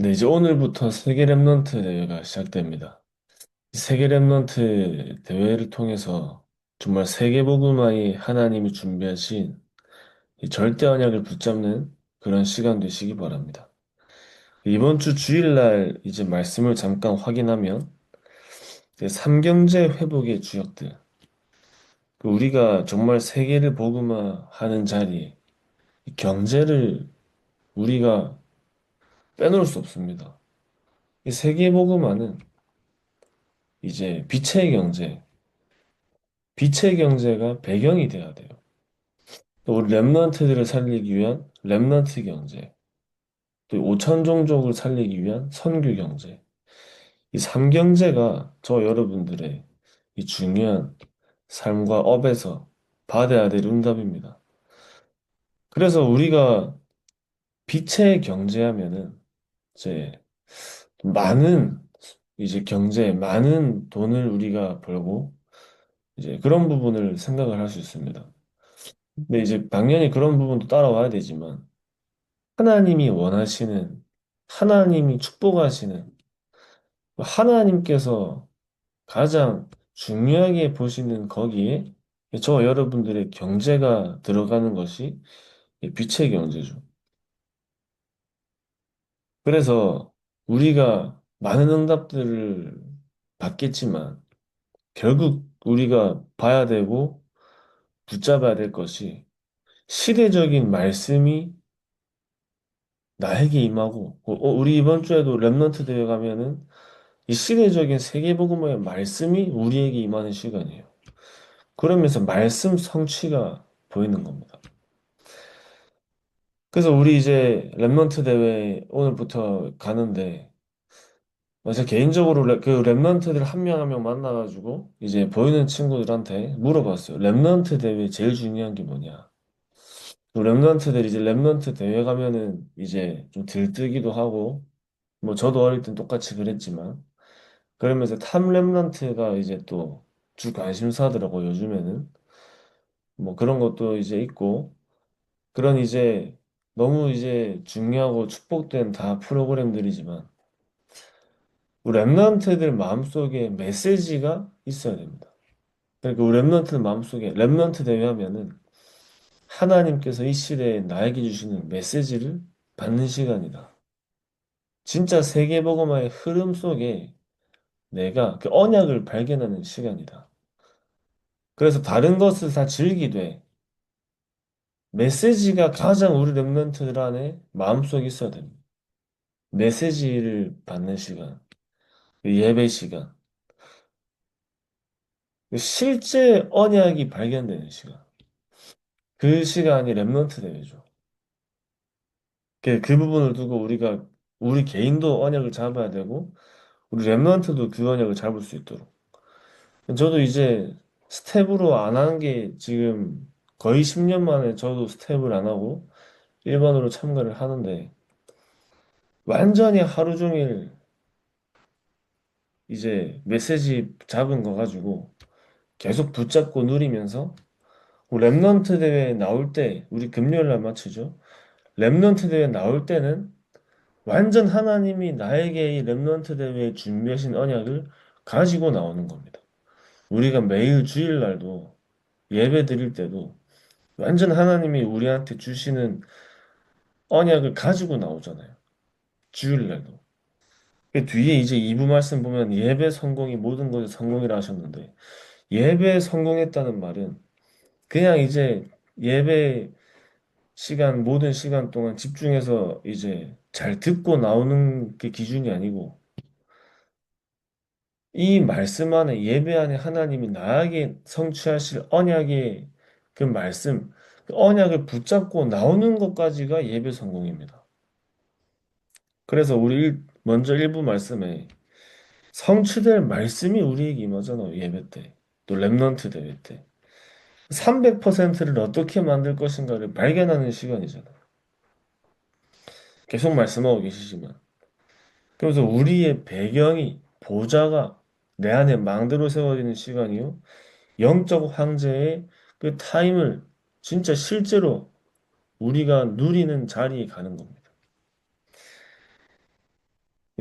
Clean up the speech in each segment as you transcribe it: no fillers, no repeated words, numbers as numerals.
네, 이제 오늘부터 세계 랩넌트 대회가 시작됩니다. 이 세계 랩넌트 대회를 통해서 정말 세계복음화의 하나님이 준비하신 이 절대 언약을 붙잡는 그런 시간 되시기 바랍니다. 이번 주 주일날 이제 말씀을 잠깐 확인하면 이제 삼경제 회복의 주역들, 우리가 정말 세계를 복음화하는 자리에 이 경제를 우리가 빼놓을 수 없습니다. 이 세계 복음화는 이제 빛의 경제가 배경이 돼야 돼요. 또 우리 랩런트들을 살리기 위한 랩런트 경제, 또 오천 종족을 살리기 위한 선교 경제. 이 삼경제가 저 여러분들의 이 중요한 삶과 업에서 받아야 될 응답입니다. 그래서 우리가 빛의 경제하면은 이제 많은 이제 경제, 많은 돈을 우리가 벌고 이제 그런 부분을 생각을 할 수 있습니다. 근데 이제 당연히 그런 부분도 따라와야 되지만 하나님이 원하시는, 하나님이 축복하시는, 하나님께서 가장 중요하게 보시는 거기에 저 여러분들의 경제가 들어가는 것이 빛의 경제죠. 그래서 우리가 많은 응답들을 받겠지만 결국 우리가 봐야 되고 붙잡아야 될 것이 시대적인 말씀이 나에게 임하고 우리 이번 주에도 랩런트 대회 가면은 이 시대적인 세계복음의 말씀이 우리에게 임하는 시간이에요. 그러면서 말씀 성취가 보이는 겁니다. 그래서 우리 이제 랩런트 대회 오늘부터 가는데 제가 개인적으로 그 랩런트들 한 명 한 명 만나가지고 이제 보이는 친구들한테 물어봤어요. 랩런트 대회 제일 중요한 게 뭐냐? 또 랩런트들이 이제 랩런트 대회 가면은 이제 좀 들뜨기도 하고 뭐 저도 어릴 땐 똑같이 그랬지만 그러면서 탑 랩런트가 이제 또 주 관심사더라고 요즘에는 뭐 그런 것도 이제 있고 그런 이제 너무 이제 중요하고 축복된 다 프로그램들이지만 우리 랩런트들 마음속에 메시지가 있어야 됩니다. 그러니까 우리 랩런트들 마음속에 랩런트 대회하면은 하나님께서 이 시대에 나에게 주시는 메시지를 받는 시간이다. 진짜 세계복음화의 흐름 속에 내가 그 언약을 발견하는 시간이다. 그래서 다른 것을 다 즐기되 메시지가 가장 우리 랩런트들 안에 마음속에 있어야 됩니다. 메시지를 받는 시간, 그 예배 시간, 그 실제 언약이 발견되는 시간. 그 시간이 랩런트 대회죠. 그 부분을 두고 우리 개인도 언약을 잡아야 되고 우리 랩런트도 그 언약을 잡을 수 있도록. 저도 이제 스텝으로 안 하는 게 지금 거의 10년 만에 저도 스텝을 안 하고 일반으로 참가를 하는데 완전히 하루 종일 이제 메시지 잡은 거 가지고 계속 붙잡고 누리면서 랩넌트 대회 나올 때 우리 금요일 날 마치죠. 랩넌트 대회 나올 때는 완전 하나님이 나에게 이 랩넌트 대회에 준비하신 언약을 가지고 나오는 겁니다. 우리가 매일 주일 날도 예배 드릴 때도 완전 하나님이 우리한테 주시는 언약을 가지고 나오잖아요. 주일 날도. 그 뒤에 이제 2부 말씀 보면 예배 성공이 모든 것에 성공이라 하셨는데 예배에 성공했다는 말은 그냥 이제 예배 시간, 모든 시간 동안 집중해서 이제 잘 듣고 나오는 게 기준이 아니고 이 말씀 안에 예배 안에 하나님이 나에게 성취하실 언약의 그 말씀, 그 언약을 붙잡고 나오는 것까지가 예배 성공입니다. 그래서 먼저 일부 말씀에 성취될 말씀이 우리에게 임하잖아요. 예배 때. 또 랩넌트 대회 때. 300%를 어떻게 만들 것인가를 발견하는 시간이잖아요. 계속 말씀하고 계시지만. 그래서 우리의 배경이, 보좌가 내 안에 망대로 세워지는 시간이요. 영적 황제의 그 타임을 진짜 실제로 우리가 누리는 자리에 가는 겁니다.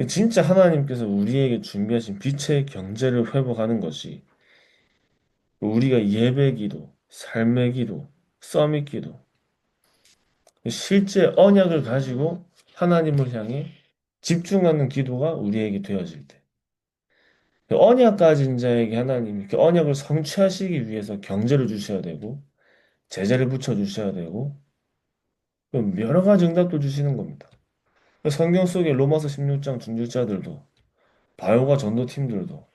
진짜 하나님께서 우리에게 준비하신 빛의 경제를 회복하는 것이 우리가 예배 기도, 삶의 기도, 서밋 기도, 실제 언약을 가지고 하나님을 향해 집중하는 기도가 우리에게 되어질 때. 그 언약 가진 자에게 하나님이 그 언약을 성취하시기 위해서 경제를 주셔야 되고, 제재를 붙여 주셔야 되고, 여러 가지 응답도 주시는 겁니다. 성경 속의 로마서 16장 중직자들도, 바요가 전도팀들도,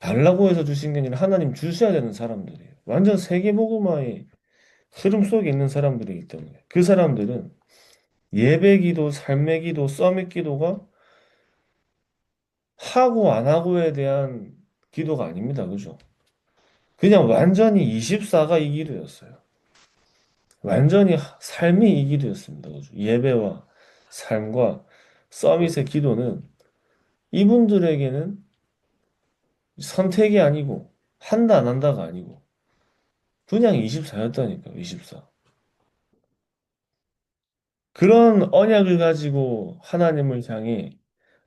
달라고 해서 주신 게 아니라 하나님 주셔야 되는 사람들이에요. 완전 세계복음화의 흐름 속에 있는 사람들이기 때문에. 그 사람들은 예배 기도, 삶의 기도, 서밋 기도가 하고 안 하고에 대한 기도가 아닙니다. 그죠? 그냥 완전히 24가 이 기도였어요. 완전히 삶이 이 기도였습니다. 그죠? 예배와 삶과 서밋의 기도는 이분들에게는 선택이 아니고 한다 안 한다가 아니고 그냥 24였다니까요. 24. 그런 언약을 가지고 하나님을 향해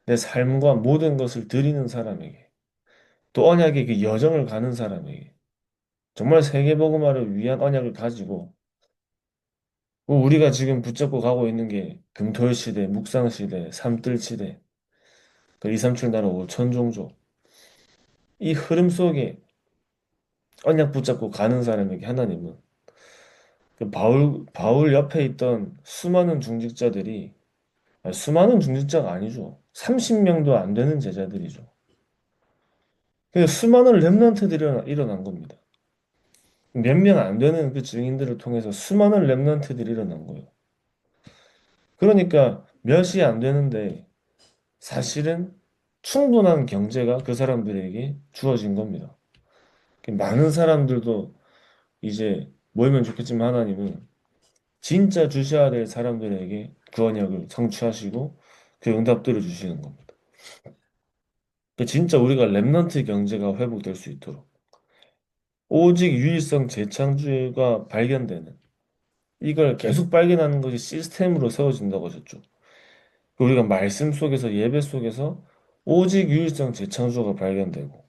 내 삶과 모든 것을 드리는 사람에게 또 언약의 그 여정을 가는 사람에게 정말 세계복음화를 위한 언약을 가지고 우리가 지금 붙잡고 가고 있는 게 금토일 시대, 묵상 시대, 삼뜰 시대, 그 237 나라 5천 종족 이 흐름 속에 언약 붙잡고 가는 사람에게 하나님은 그 바울 옆에 있던 수많은 중직자들이 아니, 수많은 중직자가 아니죠. 30명도 안 되는 제자들이죠. 그 수많은 렘넌트들이 일어난 겁니다. 몇 명 안 되는 그 증인들을 통해서 수많은 렘넌트들이 일어난 거예요. 그러니까 몇이 안 되는데 사실은 충분한 경제가 그 사람들에게 주어진 겁니다. 많은 사람들도 이제 모이면 좋겠지만 하나님은 진짜 주셔야 될 사람들에게 그 언약을 성취하시고 그 응답들을 주시는 겁니다. 진짜 우리가 렘넌트 경제가 회복될 수 있도록 오직 유일성 재창조가 발견되는 이걸 계속 발견하는 것이 시스템으로 세워진다고 하셨죠. 우리가 말씀 속에서 예배 속에서 오직 유일성 재창조가 발견되고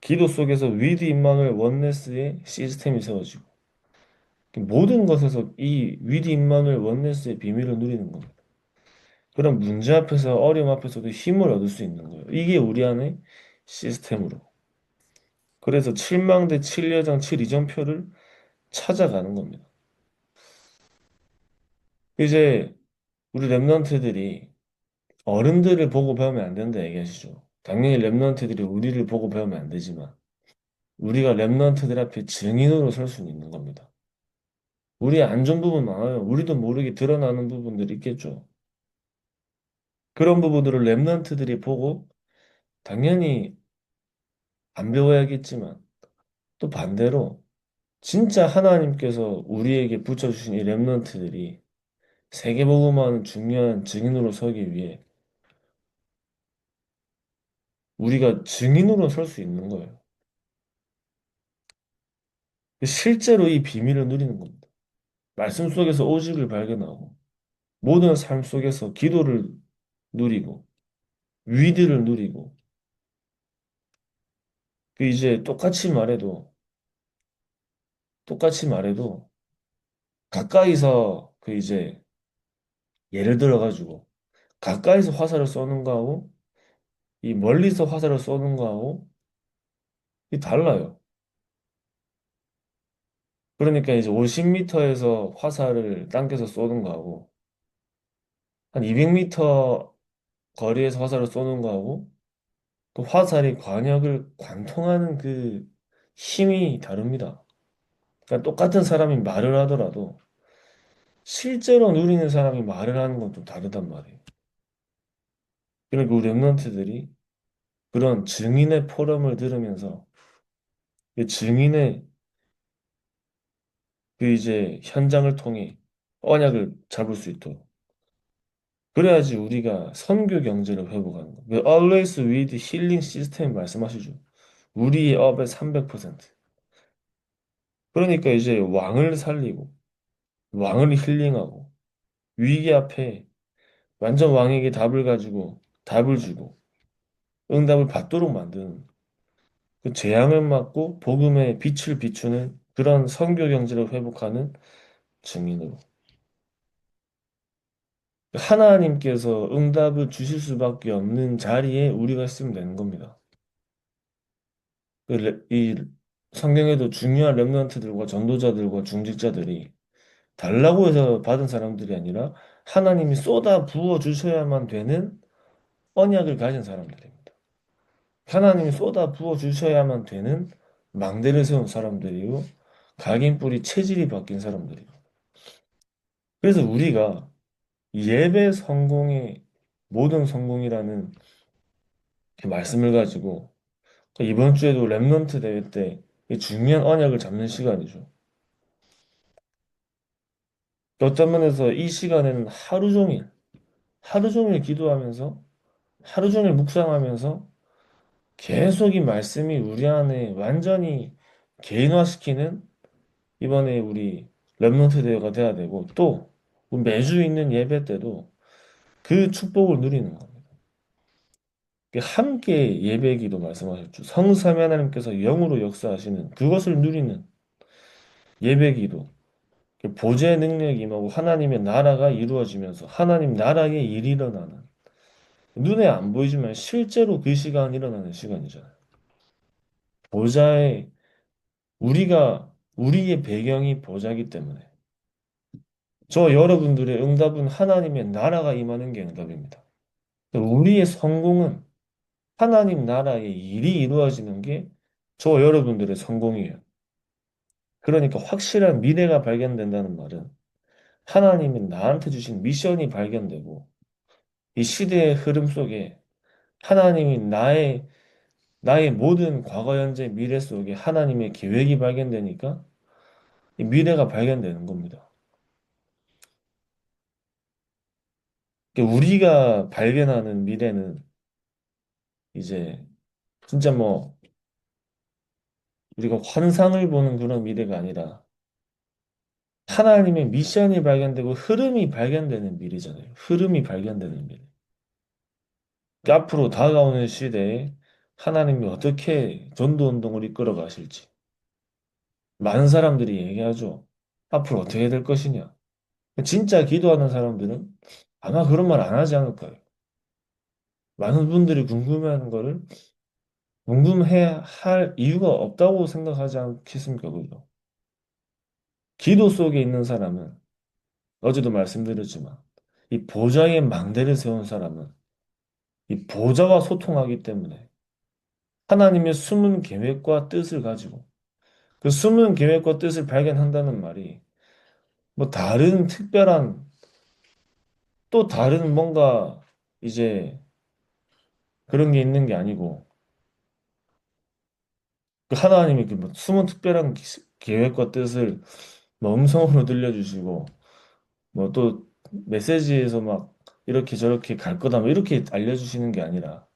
기도 속에서 위드 임마누엘 원네스의 시스템이 세워지고 모든 것에서 이 위드 임마누엘 원네스의 비밀을 누리는 겁니다. 그런 문제 앞에서 어려움 앞에서도 힘을 얻을 수 있는 거예요. 이게 우리 안에 시스템으로. 그래서 7망대 7여장 7이정표를 찾아가는 겁니다. 이제 우리 랩런트들이 어른들을 보고 배우면 안 된다 얘기하시죠. 당연히 랩런트들이 우리를 보고 배우면 안 되지만 우리가 랩런트들 앞에 증인으로 설 수는 있는 겁니다. 우리의 안 좋은 부분 많아요. 우리도 모르게 드러나는 부분들이 있겠죠. 그런 부분들을 랩런트들이 보고 당연히 안 배워야겠지만 또 반대로 진짜 하나님께서 우리에게 붙여주신 이 랩런트들이 세계복음화하는 중요한 증인으로 서기 위해 우리가 증인으로 설 수 있는 거예요. 실제로 이 비밀을 누리는 겁니다. 말씀 속에서 오직을 발견하고 모든 삶 속에서 기도를 누리고 위드를 누리고 그 이제 똑같이 말해도 가까이서 그 이제 예를 들어 가지고 가까이서 화살을 쏘는 거하고 이 멀리서 화살을 쏘는 거하고 이 달라요. 그러니까 이제 50m에서 화살을 당겨서 쏘는 거하고 한 200m 거리에서 화살을 쏘는 거하고 그 화살이 관역을 관통하는 그 힘이 다릅니다. 그러니까 똑같은 사람이 말을 하더라도 실제로 누리는 사람이 말을 하는 건 좀 다르단 말이에요. 그러니까 우리 랩런트들이 그런 증인의 포럼을 들으면서 그 증인의 그 이제 현장을 통해 언약을 잡을 수 있도록 그래야지 우리가 선교 경제를 회복하는 거. 그 Always with Healing System 말씀하시죠. 우리의 업의 300%. 그러니까 이제 왕을 살리고 왕을 힐링하고 위기 앞에 완전 왕에게 답을 가지고 답을 주고 응답을 받도록 만드는 그 재앙을 막고 복음의 빛을 비추는 그런 선교 경제를 회복하는 증인으로 하나님께서 응답을 주실 수밖에 없는 자리에 우리가 있으면 되는 겁니다. 이 성경에도 중요한 렘넌트들과 전도자들과 중직자들이 달라고 해서 받은 사람들이 아니라 하나님이 쏟아 부어 주셔야만 되는 언약을 가진 사람들입니다. 하나님이 쏟아 부어 주셔야만 되는 망대를 세운 사람들이고 각인뿌리 체질이 바뀐 사람들이고 그래서 우리가 예배 성공의 모든 성공이라는 그 말씀을 가지고 이번 주에도 랩넌트 대회 때 이 중요한 언약을 잡는 시간이죠. 어떤 면에서 이 시간에는 하루 종일 기도하면서 하루 종일 묵상하면서 계속 이 말씀이 우리 안에 완전히 개인화시키는 이번에 우리 랩넌트 대회가 돼야 되고 또 매주 있는 예배 때도 그 축복을 누리는 겁니다. 함께 예배기도 말씀하셨죠. 성삼위 하나님께서 영으로 역사하시는 그것을 누리는 예배기도 보좌의 능력이 임하고 하나님의 나라가 이루어지면서 하나님 나라의 일이 일어나는 눈에 안 보이지만 실제로 그 시간 일어나는 시간이잖아요. 보좌의 우리의 배경이 보좌이기 때문에 저 여러분들의 응답은 하나님의 나라가 임하는 게 응답입니다. 우리의 성공은 하나님 나라의 일이 이루어지는 게 저 여러분들의 성공이에요. 그러니까 확실한 미래가 발견된다는 말은 하나님이 나한테 주신 미션이 발견되고 이 시대의 흐름 속에 하나님이 나의 모든 과거, 현재, 미래 속에 하나님의 계획이 발견되니까 이 미래가 발견되는 겁니다. 그러니까 우리가 발견하는 미래는 이제 진짜 뭐 우리가 환상을 보는 그런 미래가 아니라 하나님의 미션이 발견되고 흐름이 발견되는 미래잖아요. 흐름이 발견되는 미래. 그러니까 앞으로 다가오는 시대에 하나님이 어떻게 전도 운동을 이끌어 가실지 많은 사람들이 얘기하죠. 앞으로 어떻게 될 것이냐. 진짜 기도하는 사람들은 아마 그런 말 안 하지 않을까요? 많은 분들이 궁금해하는 거를 궁금해 할 이유가 없다고 생각하지 않겠습니까? 그죠? 기도 속에 있는 사람은 어제도 말씀드렸지만 이 보좌의 망대를 세운 사람은 이 보좌와 소통하기 때문에 하나님의 숨은 계획과 뜻을 가지고 그 숨은 계획과 뜻을 발견한다는 말이 뭐 다른 특별한 또 다른 뭔가 이제 그런 게 있는 게 아니고 그 하나님이 그뭐 숨은 특별한 계획과 뜻을 뭐 음성으로 들려주시고 뭐 또 메시지에서 막 이렇게 저렇게 갈 거다 뭐 이렇게 알려주시는 게 아니라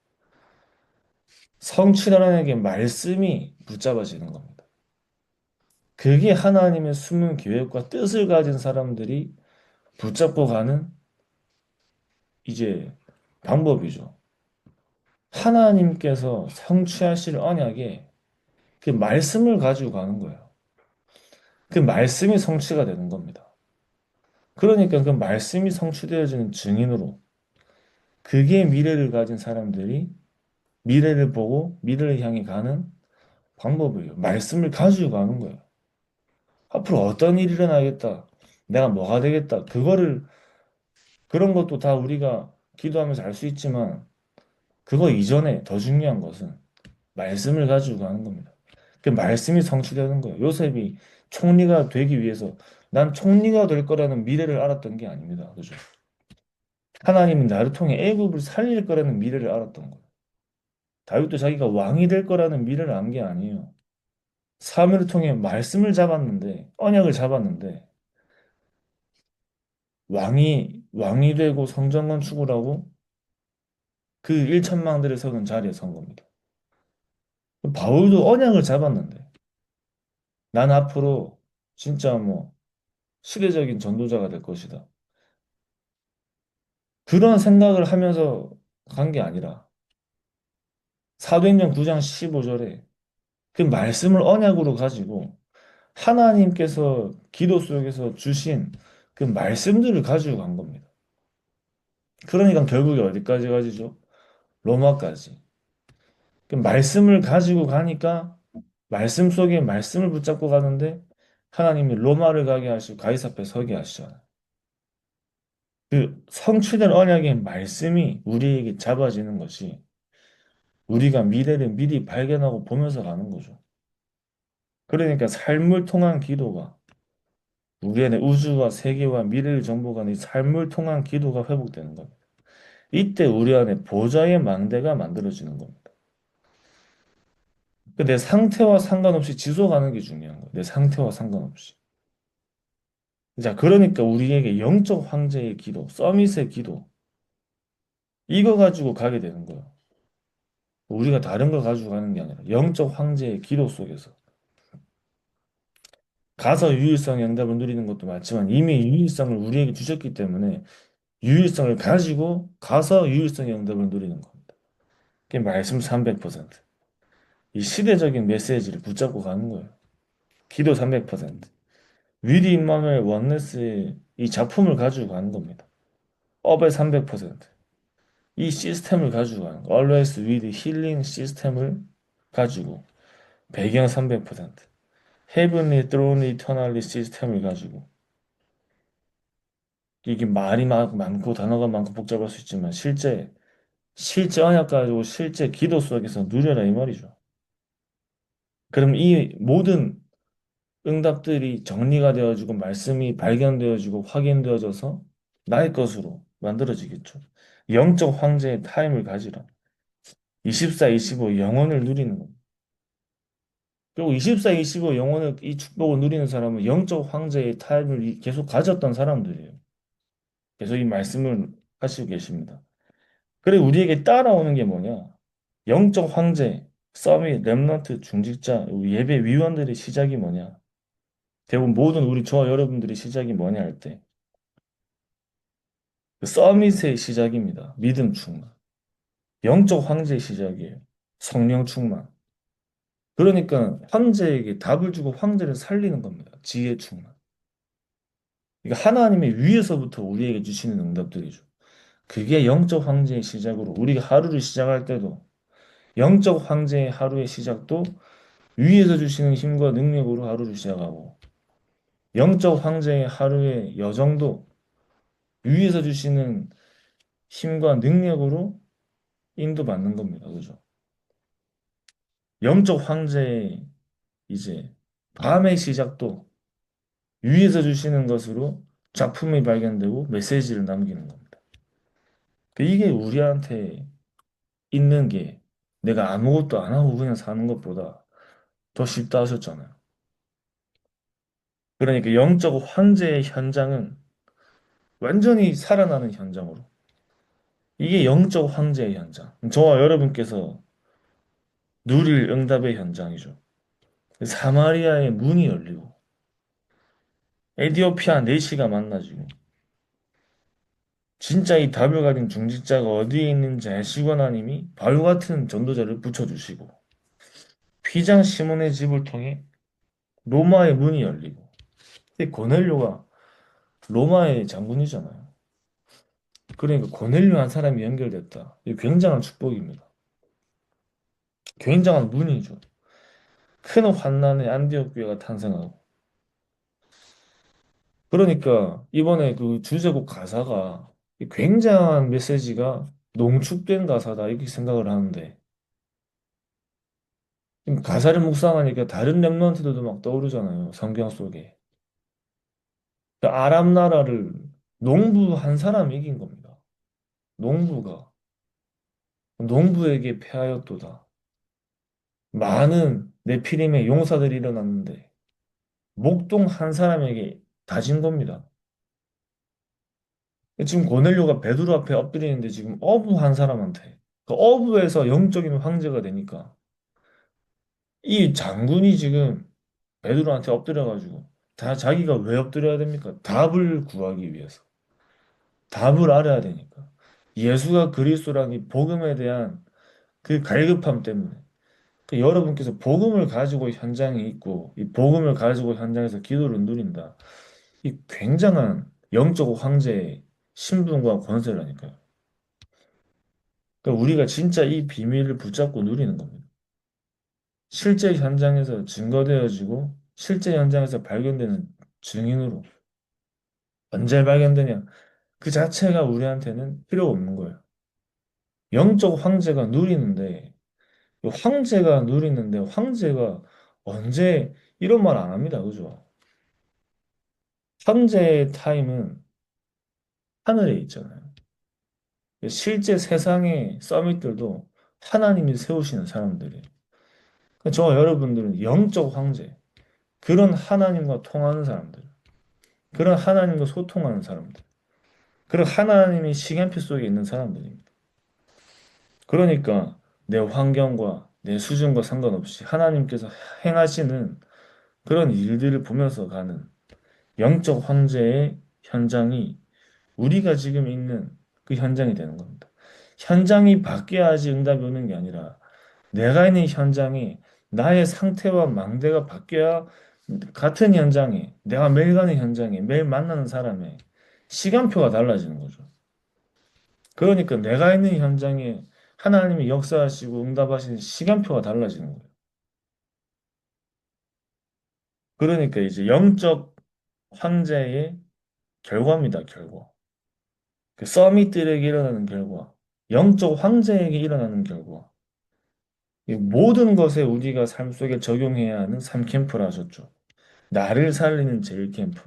성취자에게 말씀이 붙잡아지는 겁니다. 그게 하나님의 숨은 계획과 뜻을 가진 사람들이 붙잡고 가는 이제 방법이죠. 하나님께서 성취하실 언약에 그 말씀을 가지고 가는 거예요. 그 말씀이 성취가 되는 겁니다. 그러니까 그 말씀이 성취되어지는 증인으로 그게 미래를 가진 사람들이 미래를 보고 미래를 향해 가는 방법이에요. 말씀을 가지고 가는 거예요. 앞으로 어떤 일이 일어나겠다. 내가 뭐가 되겠다. 그런 것도 다 우리가 기도하면서 알 수 있지만 그거 이전에 더 중요한 것은 말씀을 가지고 가는 겁니다. 그 말씀이 성취되는 거예요. 요셉이 총리가 되기 위해서 난 총리가 될 거라는 미래를 알았던 게 아닙니다. 그죠? 하나님은 나를 통해 애굽을 살릴 거라는 미래를 알았던 거예요. 다윗도 자기가 왕이 될 거라는 미래를 안 게 아니에요. 사무엘을 통해 말씀을 잡았는데 언약을 잡았는데 왕이 되고 성전 건축을 하고 그 일천망대를 세우는 자리에 선 겁니다. 바울도 언약을 잡았는데 난 앞으로 진짜 뭐 시대적인 전도자가 될 것이다. 그런 생각을 하면서 간 게 아니라 사도행전 9장 15절에 그 말씀을 언약으로 가지고 하나님께서 기도 속에서 주신 그 말씀들을 가지고 간 겁니다. 그러니까 결국에 어디까지 가지죠? 로마까지. 그 말씀을 가지고 가니까 말씀 속에 말씀을 붙잡고 가는데 하나님이 로마를 가게 하시고 가이사 앞에 서게 하시잖아요. 그 성취된 언약의 말씀이 우리에게 잡아지는 것이 우리가 미래를 미리 발견하고 보면서 가는 거죠. 그러니까 삶을 통한 기도가 우리 안에 우주와 세계와 미래를 정복하는 이 삶을 통한 기도가 회복되는 겁니다. 이때 우리 안에 보좌의 망대가 만들어지는 겁니다. 내 상태와 상관없이 지속하는 게 중요한 거예요. 내 상태와 상관없이. 자, 그러니까 우리에게 영적 황제의 기도, 서밋의 기도, 이거 가지고 가게 되는 거예요. 우리가 다른 걸 가지고 가는 게 아니라 영적 황제의 기도 속에서 가서 유일성의 응답을 누리는 것도 맞지만 이미 유일성을 우리에게 주셨기 때문에 유일성을 가지고 가서 유일성의 응답을 누리는 겁니다. 그게 말씀 300%. 이 시대적인 메시지를 붙잡고 가는 거예요. 기도 300%. 위리 임마누엘 원네스의 이 작품을 가지고 가는 겁니다. 업의 300%. 이 시스템을 가지고 가는 거. Always with 힐링 시스템을 가지고 배경 300%. Heavenly Throne Eternally 시스템을 가지고 이게 말이 많고 단어가 많고 복잡할 수 있지만 실제 언약 가지고 실제 기도 속에서 누려라 이 말이죠. 그럼 이 모든 응답들이 정리가 되어지고 말씀이 발견되어지고 확인되어져서 나의 것으로 만들어지겠죠. 영적 황제의 타임을 가지라. 24, 25 영혼을 누리는 겁니다. 그리고 24, 25 영혼을 이 축복을 누리는 사람은 영적 황제의 타임을 계속 가졌던 사람들이에요. 계속 이 말씀을 하시고 계십니다. 그래 우리에게 따라오는 게 뭐냐? 영적 황제, 서밋, 렘넌트, 중직자, 예배 위원들의 시작이 뭐냐? 대부분 모든 우리 저와 여러분들의 시작이 뭐냐 할 때, 그 서밋의 시작입니다. 믿음 충만. 영적 황제의 시작이에요. 성령 충만. 그러니까 황제에게 답을 주고 황제를 살리는 겁니다. 지혜 충만. 그러니까 하나님의 위에서부터 우리에게 주시는 응답들이죠. 그게 영적 황제의 시작으로 우리가 하루를 시작할 때도 영적 황제의 하루의 시작도 위에서 주시는 힘과 능력으로 하루를 시작하고 영적 황제의 하루의 여정도 위에서 주시는 힘과 능력으로 인도받는 겁니다. 그죠? 영적 황제의 이제 밤의 시작도 위에서 주시는 것으로 작품이 발견되고 메시지를 남기는 겁니다. 이게 우리한테 있는 게 내가 아무것도 안 하고 그냥 사는 것보다 더 쉽다 하셨잖아요. 그러니까 영적 황제의 현장은 완전히 살아나는 현장으로. 이게 영적 황제의 현장. 저와 여러분께서 누릴 응답의 현장이죠. 사마리아의 문이 열리고 에디오피아 내시가 만나지고 진짜 이 답을 가진 중직자가 어디에 있는지 아시고 하나님이 바로 같은 전도자를 붙여주시고 피장 시몬의 집을 통해 로마의 문이 열리고 고넬료가 로마의 장군이잖아요. 그러니까 고넬료 한 사람이 연결됐다. 이 굉장한 축복입니다. 굉장한 문이죠. 큰 환난의 안디옥 교회가 탄생하고 그러니까 이번에 그 주제곡 가사가 이 굉장한 메시지가 농축된 가사다 이렇게 생각을 하는데 지금 가사를 묵상하니까 다른 랩런트들도 막 떠오르잖아요. 성경 속에. 그 아람 나라를 농부 한 사람이 이긴 겁니다. 농부가 농부에게 패하였도다. 많은 네피림의 용사들이 일어났는데 목동 한 사람에게 다진 겁니다. 지금 고넬료가 베드로 앞에 엎드리는데 지금 어부 한 사람한테 그 어부에서 영적인 황제가 되니까 이 장군이 지금 베드로한테 엎드려가지고 다 자기가 왜 엎드려야 됩니까? 답을 구하기 위해서 답을 알아야 되니까 예수가 그리스도라는 이 복음에 대한 그 갈급함 때문에 여러분께서 복음을 가지고 현장에 있고 이 복음을 가지고 현장에서 기도를 누린다. 이 굉장한 영적 황제의 신분과 권세라니까요. 그러니까 우리가 진짜 이 비밀을 붙잡고 누리는 겁니다. 실제 현장에서 증거되어지고 실제 현장에서 발견되는 증인으로 언제 발견되냐? 그 자체가 우리한테는 필요 없는 거예요. 영적 황제가 누리는데 황제가 누리는데 황제가 언제 이런 말 안 합니다. 그죠? 황제의 타임은 하늘에 있잖아요. 실제 세상의 서밋들도 하나님이 세우시는 사람들이에요. 그러니까 저와 여러분들은 영적 황제, 그런 하나님과 통하는 사람들, 그런 하나님과 소통하는 사람들, 그런 하나님이 시간표 속에 있는 사람들입니다. 그러니까 내 환경과 내 수준과 상관없이 하나님께서 행하시는 그런 일들을 보면서 가는 영적 황제의 현장이 우리가 지금 있는 그 현장이 되는 겁니다. 현장이 바뀌어야지 응답이 오는 게 아니라 내가 있는 현장이 나의 상태와 망대가 바뀌어야 같은 현장에 내가 매일 가는 현장에 매일 만나는 사람의 시간표가 달라지는 거죠. 그러니까 내가 있는 현장에 하나님이 역사하시고 응답하시는 시간표가 달라지는 거예요. 그러니까 이제 영적 황제의 결과입니다, 결과. 그 서밋들에게 일어나는 결과, 영적 황제에게 일어나는 결과. 이 모든 것에 우리가 삶 속에 적용해야 하는 3캠프라 하셨죠. 나를 살리는 제1캠프.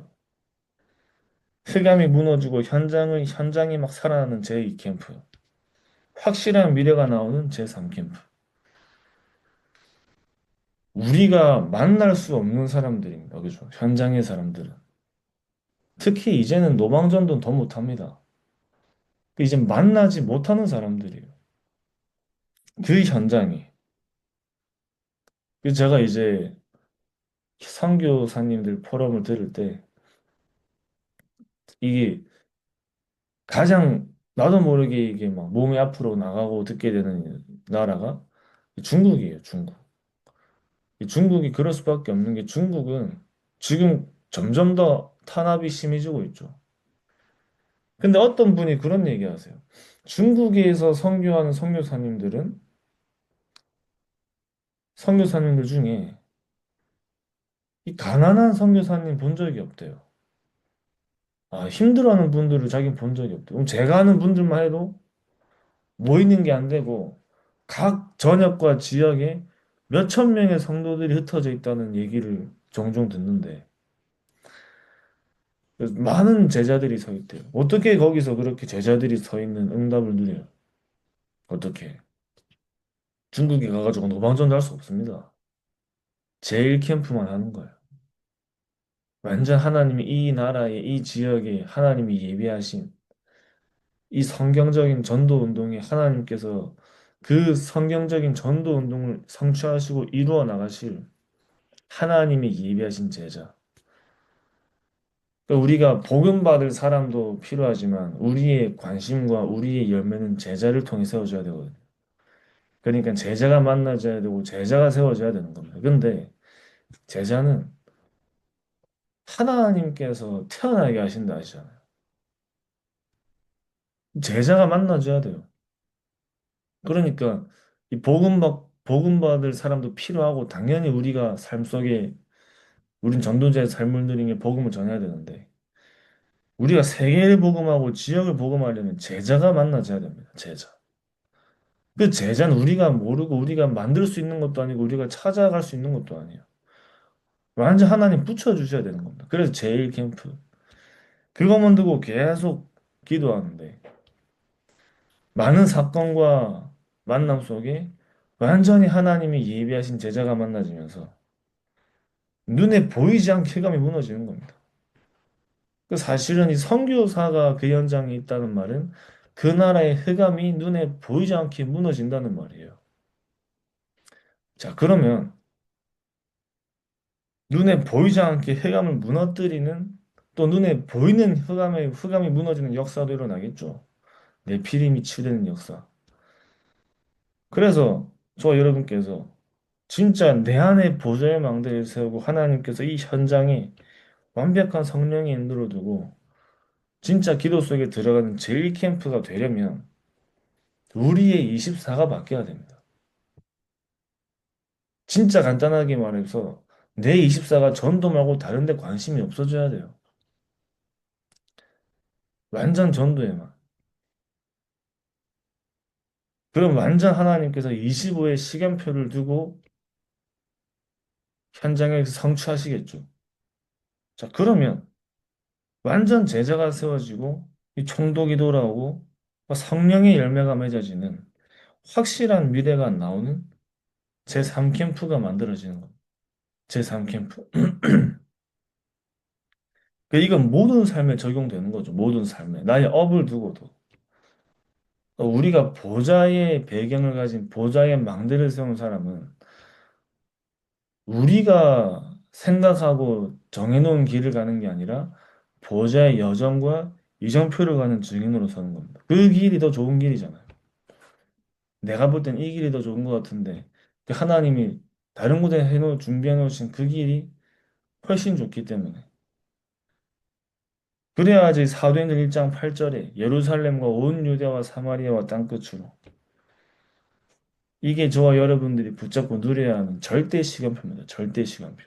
흑암이 무너지고 현장이 막 살아나는 제2캠프. 확실한 미래가 나오는 제3캠프. 우리가 만날 수 없는 사람들입니다. 그죠? 현장의 사람들은. 특히 이제는 노방전도 더 못합니다. 이제 만나지 못하는 사람들이에요. 그 현장이. 그래서 제가 이제 선교사님들 포럼을 들을 때 이게 가장 나도 모르게 이게 막 몸이 앞으로 나가고 듣게 되는 나라가 중국이에요, 중국. 이 중국이 그럴 수밖에 없는 게 중국은 지금 점점 더 탄압이 심해지고 있죠. 근데 어떤 분이 그런 얘기 하세요. 중국에서 선교하는 선교사님들 중에 이 가난한 선교사님 본 적이 없대요. 아, 힘들어하는 분들을 자기는 본 적이 없대요. 그럼 제가 아는 분들만 해도 모이는 게 안 되고 각 전역과 지역에 몇천 명의 성도들이 흩어져 있다는 얘기를 종종 듣는데 그래서 많은 제자들이 서 있대요. 어떻게 거기서 그렇게 제자들이 서 있는 응답을 누려요? 어떻게? 중국에 가가지고 노방전도 할 수 없습니다. 제일 캠프만 하는 거예요. 완전 하나님이 이 나라에 이 지역에 하나님이 예비하신 이 성경적인 전도 운동에 하나님께서 그 성경적인 전도 운동을 성취하시고 이루어 나가실 하나님이 예비하신 제자. 그러니까 우리가 복음 받을 사람도 필요하지만 우리의 관심과 우리의 열매는 제자를 통해 세워져야 되거든요. 그러니까 제자가 만나져야 되고 제자가 세워져야 되는 겁니다. 근데 제자는 하나님께서 태어나게 하신다 하시잖아요. 제자가 만나줘야 돼요. 그러니까 이 복음 받을 사람도 필요하고 당연히 우리가 삶 속에 우린 전도자의 삶을 누리는 게 복음을 전해야 되는데 우리가 세계를 복음하고 지역을 복음하려면 제자가 만나줘야 됩니다. 제자. 그 제자는 우리가 모르고 우리가 만들 수 있는 것도 아니고 우리가 찾아갈 수 있는 것도 아니에요. 완전 하나님 붙여주셔야 되는 겁니다. 그래서 제일 캠프. 그것만 두고 계속 기도하는데 많은 사건과 만남 속에 완전히 하나님이 예비하신 제자가 만나지면서 눈에 보이지 않게 감이 무너지는 겁니다. 그 사실은 이 선교사가 그 현장에 있다는 말은 그 나라의 흑암이 눈에 보이지 않게 무너진다는 말이에요. 자, 그러면 눈에 보이지 않게 흑암을 무너뜨리는 또 눈에 보이는 흑암이 무너지는 역사도 일어나겠죠. 내피림이 치유되는 역사. 그래서 저 여러분께서 진짜 내 안에 보좌의 망대를 세우고 하나님께서 이 현장에 완벽한 성령의 인도를 두고 진짜 기도 속에 들어가는 제일 캠프가 되려면 우리의 24가 바뀌어야 됩니다. 진짜 간단하게 말해서 내 24가 전도 말고 다른 데 관심이 없어져야 돼요. 완전 전도에만. 그럼 완전 하나님께서 25의 시간표를 두고 현장에서 성취하시겠죠. 자, 그러면 완전 제자가 세워지고 이 총독이 돌아오고 성령의 열매가 맺어지는 확실한 미래가 나오는 제3캠프가 만들어지는 겁니다. 제3캠프. 이건 모든 삶에 적용되는 거죠. 모든 삶에. 나의 업을 두고도. 우리가 보좌의 배경을 가진 보좌의 망대를 세운 사람은 우리가 생각하고 정해놓은 길을 가는 게 아니라 보좌의 여정과 이정표를 가는 증인으로 서는 겁니다. 그 길이 더 좋은 길이잖아요. 내가 볼 땐 이 길이 더 좋은 것 같은데 그 하나님이 다른 곳에 준비해 놓으신 그 길이 훨씬 좋기 때문에 그래야지 사도행전 1장 8절에 예루살렘과 온 유대와 사마리아와 땅끝으로 이게 저와 여러분들이 붙잡고 누려야 하는 절대 시간표입니다. 절대 시간표.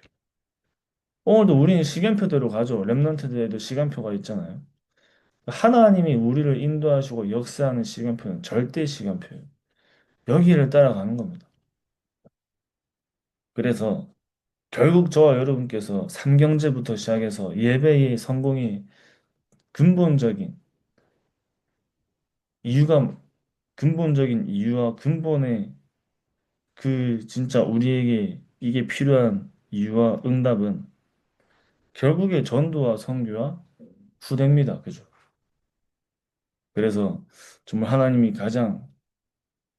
오늘도 우리는 시간표대로 가죠. 렘넌트들에도 시간표가 있잖아요. 하나님이 우리를 인도하시고 역사하는 시간표는 절대 시간표예요. 여기를 따라가는 겁니다. 그래서 결국 저와 여러분께서 삼경제부터 시작해서 예배의 성공의 근본적인 이유가 근본적인 이유와 근본의 그 진짜 우리에게 이게 필요한 이유와 응답은 결국에 전도와 선교와 후대입니다. 그죠? 그래서 정말 하나님이 가장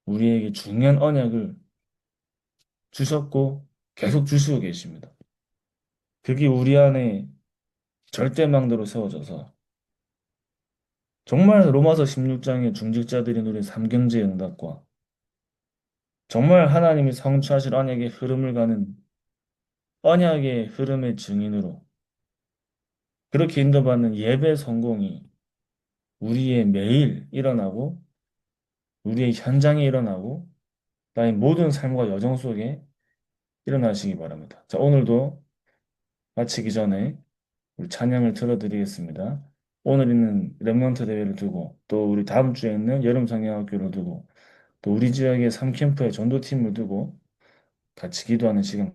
우리에게 중요한 언약을 주셨고 계속 주시고 계십니다. 그게 우리 안에 절대망대로 세워져서 정말 로마서 16장의 중직자들이 누린 삼경제의 응답과 정말 하나님이 성취하실 언약의 흐름을 가는 언약의 흐름의 증인으로 그렇게 인도받는 예배 성공이 우리의 매일 일어나고 우리의 현장에 일어나고 나의 모든 삶과 여정 속에 일어나시기 바랍니다. 자, 오늘도 마치기 전에 우리 찬양을 틀어드리겠습니다. 오늘 있는 랩런트 대회를 두고 또 우리 다음 주에 있는 여름 성경학교를 두고 또 우리 지역의 3캠프의 전도팀을 두고 같이 기도하는 시간